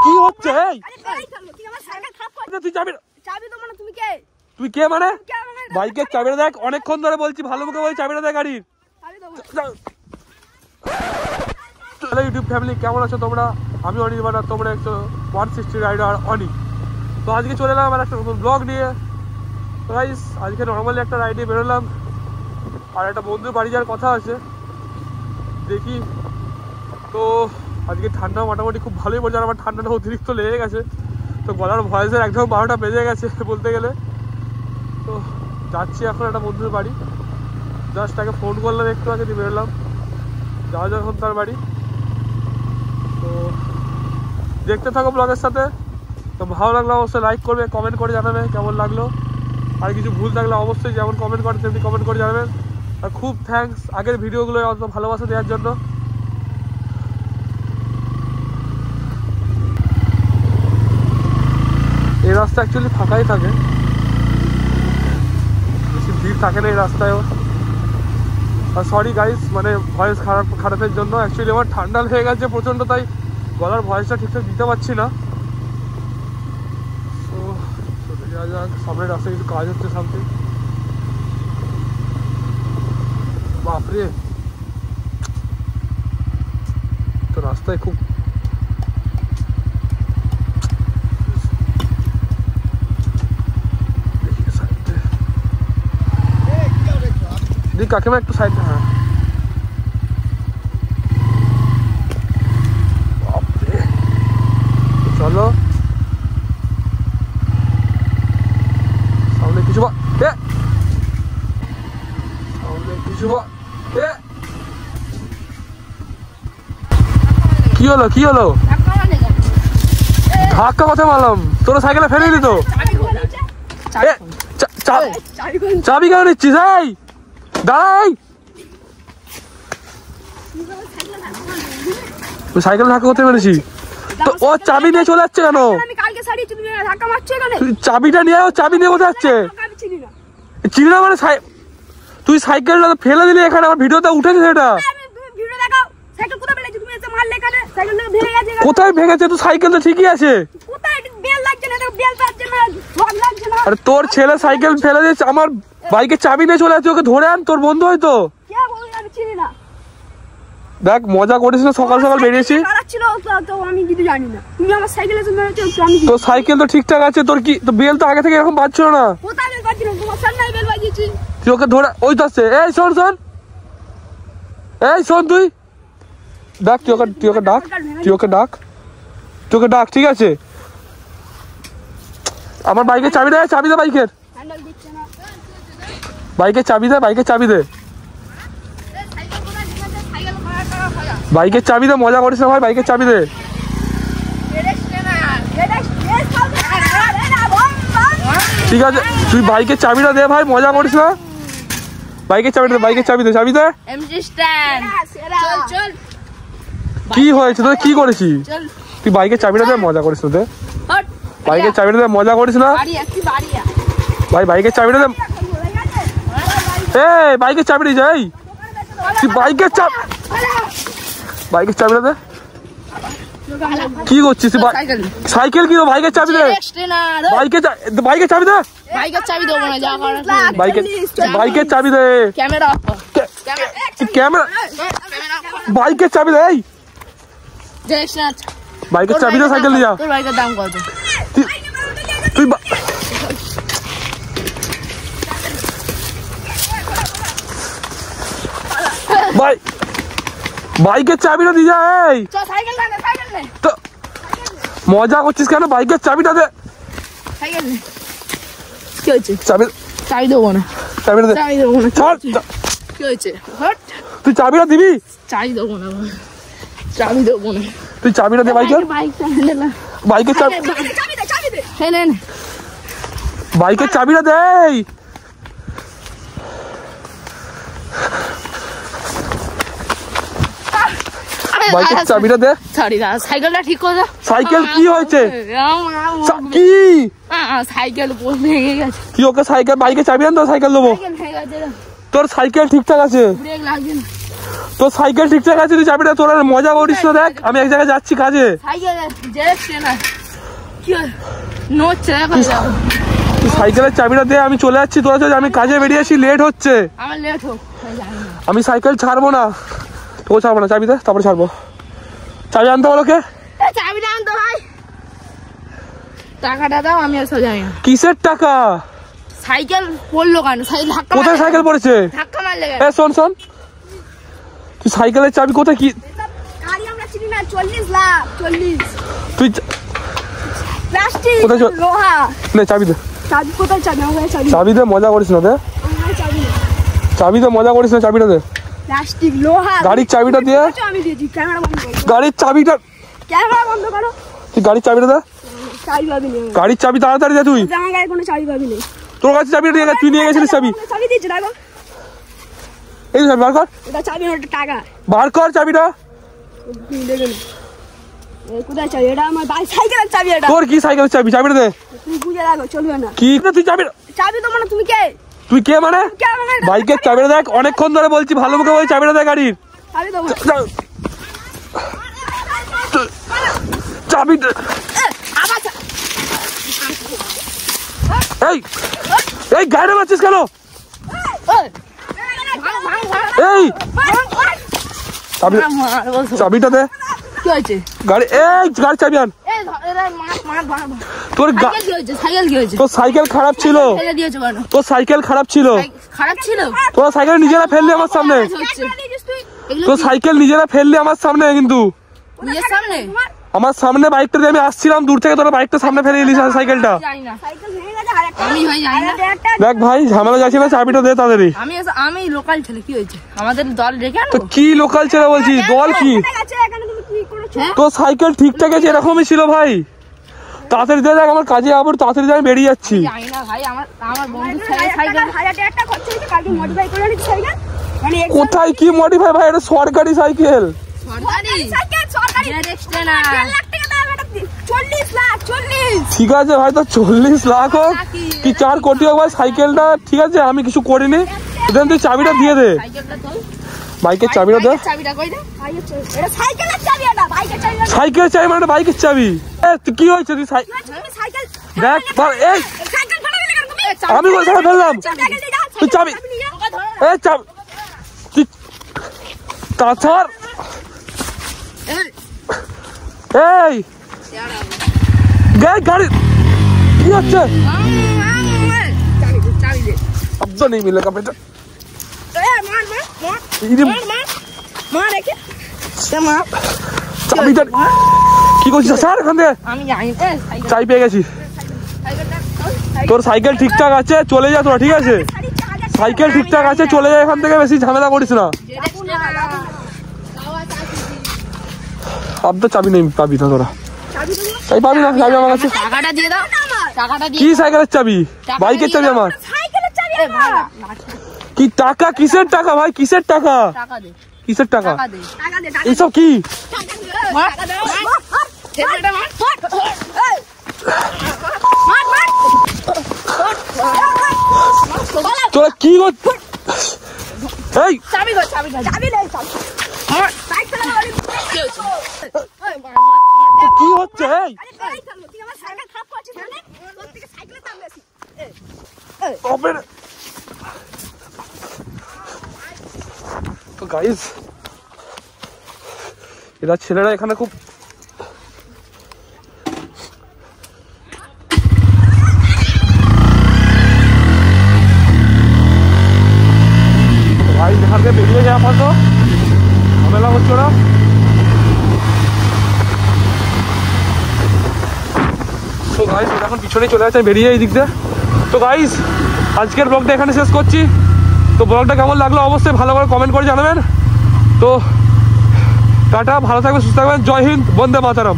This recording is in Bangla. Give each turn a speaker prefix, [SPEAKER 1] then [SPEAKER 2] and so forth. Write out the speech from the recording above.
[SPEAKER 1] কি হচ্ছে? তুই কে মানে? বাইকের চাবিটা দেখ, অনেকক্ষণ ধরে বলছি ভালো মুখে বলছি চাবিটা দেখ গাড়ির। ইউটিউব ফ্যামিলি কেমন আছো তোমরা? আমি অনির্বাণ, তোমরা একটু 160 রাইডার অনি। তো আজকে চলে এলাম একটা নতুন ব্লগ নিয়ে। তো গাইস আজকে নর্মালি একটা রাইডে বেরোলাম, আর একটা বন্ধুর বাড়ি যাওয়ার কথা আছে, দেখি। তো আজকে ঠান্ডা মোটামুটি খুব ভালোই পড়ছে, আর আমার ঠান্ডাটা অতিরিক্ত লেগে গেছে, তো গলার ভয়েসের একদম 12টা বেজে গেছে বলতে গেলে। তো যাচ্ছি এখন একটা বন্ধুর বাড়ি, জাস্ট তাকে ফোন করলাম একটু আগে, দিয়ে বেরোলাম, যাওয়া যাক এখন তার বাড়ি। তো দেখতে থাকো ব্লগের সাথে। তো ভালো লাগলো অবশ্যই লাইক করবে, কমেন্ট করে জানাবে কেমন লাগলো, আর কিছু ভুল থাকলে অবশ্যই যেমন কমেন্ট করে তেমনি কমেন্ট করে জানাবেন। আর খুব থ্যাঙ্কস আগের ভিডিওগুলো অত ভালোবাসা দেওয়ার জন্য। এই রাস্তা অ্যাকচুয়ালি ফাঁকাই থাকে, বেশি ভিড় থাকে না এই রাস্তায়ও। আর সরি গাইস, মানে ভয়েস খারাপের জন্য। অ্যাকচুয়ালি আমার ঠান্ডা লেগে গেছে প্রচণ্ড, তাই গলার ভয়েসটা ঠিকঠাক দিতে পারছি না। তো চলে যাওয়া যাক, সামনের রাস্তায় কিছু কাজ হচ্ছে সামনে। বাপরে, তো রাস্তায় খুব কাকিমা একটু সাইড। হ্যাঁ চলো, সামনে কিছু কি হলো কি হলো? ধাক্কা কথা মারলাম, তোরা সাইকেলে ফেলে দিত। চাবি কেন নিচ্ছিস? এই দাঁড়াই, সাইকেল ধাক্কা করতে পেরেছি তো। ও চাবি নিয়ে চলে যাচ্ছে কেন? চাবিটা নিয়ে, ও চাবি নিয়ে কোথায় যাচ্ছে? চিনি না মানে? তুই সাইকেলটা ফেলে দিলি এখানে, আমার ভিডিওতে উঠেছে সেটা। কোথায় ভেঙেছে? তুই সাইকেল তো ঠিকই আছে। আরে তোর ছেলে সাইকেল ফেলে দিয়েছে, আমার বাইকের চাবি নিয়ে চলে যাচ্ছে, ওকে ধরে আন, তোর বন্ধু হয়তো। দেখ মজা করিস না, সকাল সকাল বেরিয়েছি। তোর সাইকেল তো ঠিকঠাক আছে, তোর কি তো বেল তো আগে থেকে এরকম বাজছিল না। তুই ওকে ধরে, ওই তো আসছে। এই শোন শোন, এই শোন, তুই ডাক, তুই ওকে ডাক, তুই ওকে ডাক, ঠিক আছে? আমার বাইকের চাবি দে, চাবি দে বাইকের, বাইকের চাবি দে, বাইকের চাবি দে, বাইকের চাবি দে। মজা করিস না ভাই, বাইকের চাবি দে। ঠিক আছে তুই বাইকের চাবিটা দে ভাই, মজা করিস না। বাইকের চাবিটা দে, বাইকের চাবি দে, চাবি দে। কি হয়েছে তোর? কি করেছিস তুই? বাইকের চাবিটা দে, মজা করিস না। দে বাইকের চাবিটা দে, মজা করিস না ভাই, বাইকের চাবিটা দে। এই বাইকের চাবিটা যাই, তুই বাইকের চাবিটা দে। কি করছিস? সাইকেল কি? বাইকের চাবি দে, বাইকের চাবি দে, বাইকের চাবি দে, ক্যামেরা, বাইকের চাবি দে, বাইকের চাবি দে, সাইকেল নিয়ে যা। তুই বাইকের চাবিটা দিয়ে যা। এই তো মজা করছিস কেন? বাইকের চাবিটা দে।
[SPEAKER 2] কি হয়েছে? চাবি দেবো না,
[SPEAKER 1] চাবিটা দে।
[SPEAKER 2] কি হয়েছে?
[SPEAKER 1] তুই চাবিটা দিবি?
[SPEAKER 2] চাবি দেবো না, চাবি দেবো না।
[SPEAKER 1] তুই চাবিটা দে বাইকের, বাইকের চাবি, বাইকের চাবিটা দে। বাইকের চাবিটা দে।
[SPEAKER 2] সাইকেলটা ঠিক করে।
[SPEAKER 1] সাইকেল কি হয়েছে? কি
[SPEAKER 2] সাইকেল ভেঙে গেছে?
[SPEAKER 1] কি ওকে সাইকেল, বাইকের চাবি আন তো, সাইকেল দেবো। তোর সাইকেল ঠিকঠাক আছে? তোর সাইকেল ঠিকঠাক আছে, তুই চাবিটা তোর মজা করিস না। দেখ আমি এক জায়গায় যাচ্ছি কাজে, তুই সাইকেলের চাবিটা দে, আমি চলে যাচ্ছি। তোরা চল, আমি কাজে বেরিয়েছি, লেট হচ্ছে। আমি সাইকেল ছাড়বো না, তোকে ছাড়বো না। চাবি দে, তারপরে ছাড়বো। চাবি আনতে বলো কে?
[SPEAKER 2] চাবিটা আনতো ভাই। টাকাটা দাও, আমি আর জানি না।
[SPEAKER 1] কিসের টাকা?
[SPEAKER 2] সাইকেল পড়লো কেন? সাইকেল ধাক্কা
[SPEAKER 1] কোথায় সাইকেল পড়েছে?
[SPEAKER 2] ধাক্কা মারলে কেন?
[SPEAKER 1] শোন শোন, তুই সাইকেলের চাবি কোথায়? কি
[SPEAKER 3] গাড়ি আমরা চিনি না। 40 লাখ 40
[SPEAKER 1] তুই
[SPEAKER 3] প্লাস্টিক
[SPEAKER 1] কোথায়
[SPEAKER 3] লোহা।
[SPEAKER 1] নে চাবি দে।
[SPEAKER 3] চাবি কোথায়? চাবি আমার চাবি।
[SPEAKER 1] চাবি দে, মজা করিস না। দে
[SPEAKER 3] আমার চাবি।
[SPEAKER 1] চাবি দে, মজা করিস না। চাবিটা দে।
[SPEAKER 3] প্লাস্টিক লোহা।
[SPEAKER 1] গাড়ির চাবিটা দিয়ে।
[SPEAKER 3] আমি দিয়েছি। ক্যামেরা বন্ধ করো।
[SPEAKER 1] গাড়ির চাবিটা,
[SPEAKER 3] ক্যামেরা বন্ধ করো।
[SPEAKER 1] তুই গাড়ির চাবিটা দে।
[SPEAKER 3] চাবি পাবি না।
[SPEAKER 1] গাড়ির চাবি তাড়াতাড়ি দে। তুই
[SPEAKER 3] আমার গাড়ি কোনো চাবি পাবি না।
[SPEAKER 1] তোর কাছে চাবিটা নিয়ে তুই নিয়ে গেছিলিস চাবি।
[SPEAKER 3] চাবি দিয়েছি দেখো।
[SPEAKER 1] এই চাবি বার কর,
[SPEAKER 3] এটা চাবি না, ওটা টাকা।
[SPEAKER 1] বার কর চাবিটা।
[SPEAKER 3] তুমি দেখো না। এই কোথায় চাবি? এটা আমার বাইক সাইকেলের চাবি। এটা
[SPEAKER 1] তোর কি সাইকেলের চাবি? চাবিটা দে।
[SPEAKER 3] তুমি বুঝে রাখো, চলবে না।
[SPEAKER 1] কি না তুই চাবি?
[SPEAKER 3] চাবি তো মানে তুমি কে?
[SPEAKER 1] তুই কে মানে?
[SPEAKER 3] কে মানে?
[SPEAKER 1] বাইকের চাবিটা দেখ, অনেকক্ষণ ধরে বলছি ভালো মুখে বলছি চাবিটা দে গাড়ির।
[SPEAKER 3] চাবি দেবো।
[SPEAKER 1] চাবিটা এই এই গাড়ি মারছিস কেন? এই চাবি, চাবিটা দে।
[SPEAKER 2] কি হয়েছে?
[SPEAKER 1] গাড়ি, এই গাড়ির চাবি আন। তোর
[SPEAKER 2] সাইকেল কি হয়েছে?
[SPEAKER 1] তোর সাইকেল খারাপ ছিল। তোর সাইকেল খারাপ ছিল।
[SPEAKER 2] খারাপ ছিল?
[SPEAKER 1] তোর সাইকেল নিজেরা ফেললি আমার সামনে। তোর সাইকেল নিজেরা ফেললি আমার সামনে, কিন্তু
[SPEAKER 2] নিজের সামনে
[SPEAKER 1] আমার সামনে বাইকটা দিয়ে আমি আসছিলাম দূর থেকে, তোরা বাইকটা সামনে ফেলে দিলিস সাইকেলটা।
[SPEAKER 2] জানি না।
[SPEAKER 3] সাইকেল ভেঙে গেছে। আর একটা
[SPEAKER 2] আমি ভাই জানি না।
[SPEAKER 1] দেখ ভাই ঝামেলা যাচ্ছি না, চাবিটা দে তাড়াতাড়ি।
[SPEAKER 2] আমি লোকাল ছেলে, কি হয়েছে? আমাদের দল রেখে
[SPEAKER 1] তো
[SPEAKER 2] আনো।
[SPEAKER 1] কি লোকাল ছেলে বলছি? দল কি?
[SPEAKER 3] এখানে তুমি কি করেছো?
[SPEAKER 1] তোর সাইকেল ঠিকঠাক আছে, এরকমই ছিল ভাই। তাড়াতাড়ি দে, দেখ আমার কাজে আবার তাড়াতাড়ি আমি বেরিয়ে যাচ্ছি।
[SPEAKER 2] জানি না ভাই, আমার বন্ধু ছেলে সাইকেল
[SPEAKER 3] 1000 টাকা খরচ হয়েছে। কালকে মডিফাই করে নিচ্ছি সাইকেল। মানে
[SPEAKER 1] কোথায় কি মডিফাই ভাই? এটা সরকারি সাইকেল।
[SPEAKER 2] সরকারি
[SPEAKER 3] সাইকেল সরকারি।
[SPEAKER 2] রেজিস্ট্রে না।
[SPEAKER 3] 1.5 লাখ টাকা দাম। এটা 40 লাখ 40।
[SPEAKER 1] ঠিক আছে ভাই, তো 40 লাখ হোক কি 4 কোটি হোক ভাই, সাইকেলটা ঠিক আছে, আমি কিছু করিনি। দেন তুই চাবিটা দিয়ে দে,
[SPEAKER 2] সাইকেলটা তোল।
[SPEAKER 1] বাইকের চাবিটা দে।
[SPEAKER 2] চাবিটা কই দে?
[SPEAKER 3] এটা সাইকেলের চাবি। এটা বাইকের চাবি না।
[SPEAKER 1] সাইকেল চাবি মানে বাইকের চাবি? তুই কি হয়েছে? তুই
[SPEAKER 3] তুমি সাইকেল
[SPEAKER 1] দেখ এই
[SPEAKER 3] সাইকেল ফেলে দিলে কেন তুমি?
[SPEAKER 1] আমি কোথায় ফেললাম?
[SPEAKER 3] সাইকেল দিয়ে যাও।
[SPEAKER 1] তুই চাবি,
[SPEAKER 3] ওকে ধরো।
[SPEAKER 1] এই চাবি তুই তাছাড়। এই গাড়ি কি হচ্ছে?
[SPEAKER 2] চাবি দে।
[SPEAKER 1] শব্দ নেই মিলে কাপড়টা।
[SPEAKER 3] মার রেখে
[SPEAKER 1] চাবিটা কি করছিস স্যার? এখান থেকে
[SPEAKER 2] আমি জানি না। সাইকেল
[SPEAKER 1] চাবি পেয়ে গেছি।
[SPEAKER 2] সাইকেলটা তোল।
[SPEAKER 1] তোর সাইকেল ঠিকঠাক আছে, চলে যা তোরা, ঠিক আছে? সাইকেল ঠিকঠাক আছে, চলে যা এখান থেকে, বেশি ঝামেলা করিস না। আব তো চাবি নেই, পাবি না তোরা। চাবি পাবি না, চাবি আমার কাছে।
[SPEAKER 2] টাকাটা দিয়ে দাও। টাকাটা দিয়ে
[SPEAKER 1] কি সাইকেলের চাবি? বাইকের চাবি আমার।
[SPEAKER 3] সাইকেলের চাবি।
[SPEAKER 1] কি টাকা? কিসের টাকা ভাই? কিসের টাকা?
[SPEAKER 2] টাকা দে।
[SPEAKER 1] কিসের টাকা?
[SPEAKER 2] টাকা দে।
[SPEAKER 3] টাকা দে।
[SPEAKER 1] এইসব কি?
[SPEAKER 2] মার।
[SPEAKER 3] ছেলেটা মার।
[SPEAKER 1] তোরা কি করছিস? এই
[SPEAKER 2] চাবি কই? চাবি কই?
[SPEAKER 3] চাবি নেই। চাবি।
[SPEAKER 2] মার।
[SPEAKER 3] সাইকেল আমার।
[SPEAKER 2] কি হয়েছে?
[SPEAKER 1] কি হচ্ছে? এই
[SPEAKER 3] আরে তুই আমার সাইকেল খারাপ করছিস মানে? তোর থেকে সাইকেলের দাম বেশি।
[SPEAKER 1] হবে না। তো গাইস, এরা ছেলেরা এখানে খুব ভাই এখান থেকে বেরিয়ে যায় আপাতত, ঝামেলা হচ্ছে ওরা। তো গাইস এখন পিছনে চলে যাচ্ছে, বেরিয়ে এই দিক দিয়ে। তো গাইস আজকের ব্লগটা এখানে শেষ করছি। তো ব্লগটা কেমন লাগলো অবশ্যই ভালো করে কমেন্ট করে জানাবেন। তো টাটা, ভালো থাকবেন, সুস্থ থাকবেন। জয় হিন্দ, বন্দে মাতরম।